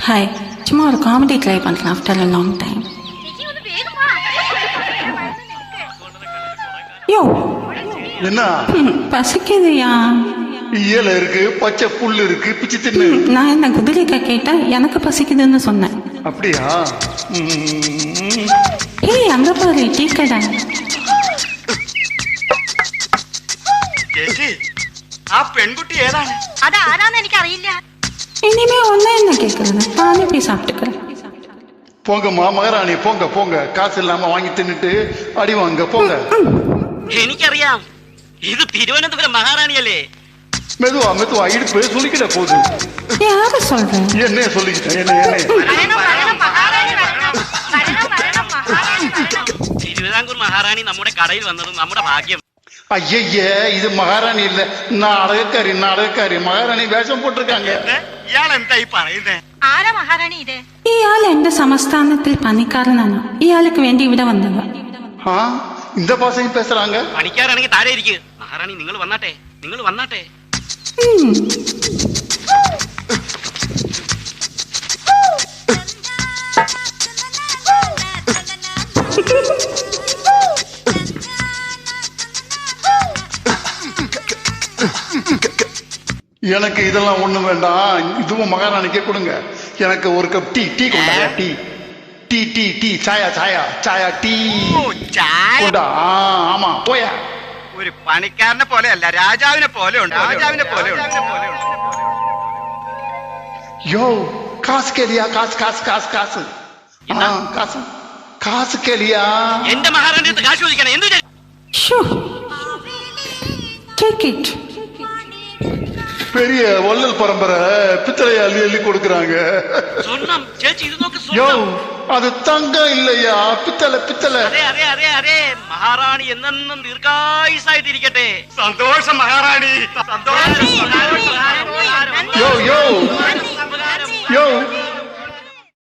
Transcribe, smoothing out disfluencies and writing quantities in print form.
Hi, சும்மா ஒரு comedy try பண்ணலாம் ஆஃப்டர் அ லாங் டைம். யோ என்ன பசிக்குதுயா. இயல இருக்கு, பச்சை புல்லு இருக்கு, பிச்சு தின்னு. நான் என்ன குதிரைக்கா கேட்டேன், எனக்கு பசிக்குதுன்னு சொன்னேன். அப்படியா? ஏய் அங்க பாரு டீ கடை. ചേച്ചി ആ പെൺകുട്ടി ഏതാണ്? അതാരാന്ന് എനിക്ക് അറിയില്ല. இனிமே ஒன்னு என்ன கேட்கறது, நானே போய் சாப்பிட்டுக்கிறேன். போங்கம்மா மகாராணி, போங்க போங்க. காசு இல்லாம வாங்கி தின்னுட்டு அடி வாங்க போங்க. എനിക്കറിയാം, ഇത് തിരുവനന്തപുരം മഹാറാണിയല്ലേ? மெதுவா மெதுவா, இடுப்பு சுலிக்கிட போகுது. யாரு சொல்றேன்? என்ன சொல்லிக்கிட்டேன், என்ன വരണം, വരണം, മഹാറാണി വരണം. വരണം, വരണം, മഹാറാണി വരണം. തിരുവിതാംകൂർ മഹാറാണി നമ്മുടെ കടയിൽ വന്നത് നമ്മുടെ ഭാഗ്യം. ஐய இது மகாராணி இல்ல, நாடகக்காரி நாடகக்காரி. மகாராணி வேஷம் போட்டிருக்காங்க. ഇയാൾ എന്താ ഈ പറയുന്നേ? ആരാ മഹാറാണി ഇത്? ഇയാൾ എന്റെ സംസ്ഥാനത്തിൽ പണിക്കാരനാണ്. ഇയാൾക്ക് വേണ്ടി ഇവിടെ വന്നത്. ஆ, இந்த பாசையும் பேசுறாங்க. പണിക്കാരാണെങ്കിൽ താഴെ ഇരിക്കുക. മഹാറാണി നിങ്ങൾ വന്നാട്ടെ, നിങ്ങൾ വന്നാട്ടെ. எனக்கு இதெல்லாம் ஒண்ணும் வேண்டாம், இதுவும் மகாராணிக்கே கொடுங்க. எனக்கு ஒரு கப் டீ. டீ கொண்டாயா? டீ டீ டீ டீ சாயா சாயா சாயா டீ ഓ, ചായ. கொண்டா. ஆமா போயா. ഒരു പണിക്കാരനെ പോലെയല്ല, രാജാവിനെ പോലെ ഉണ്ട്. രാജാവിനെ പോലെ ഉണ്ട്. யோ காசு கேளியா? காசு காசு காசு காசு. என்ன? காசு காசு கேளியா? എന്റെ മഹാറാണി അടുത്ത് കാശ് ചോദിക്കണം. എന്ത് ചെയ്യും? Show take it. பெரிய வள்ளல் பரம்பரை பித்தளைய அள்ளி அள்ளி கொடுக்கறாங்க. സ്വർണം ചേച്ചി, ഇത് നോക്ക്. யோ സ്വർണം. அது தங்கம் இல்லையா, பித்தளை பித்தளை. അതെ അതെ അതെ അതെ, മഹാറാണി എന്നെന്നും ദീർഘായുസായിട്ടിരിക്കട്ടെ. സന്തോഷം മഹാറാണി, സന്തോഷം.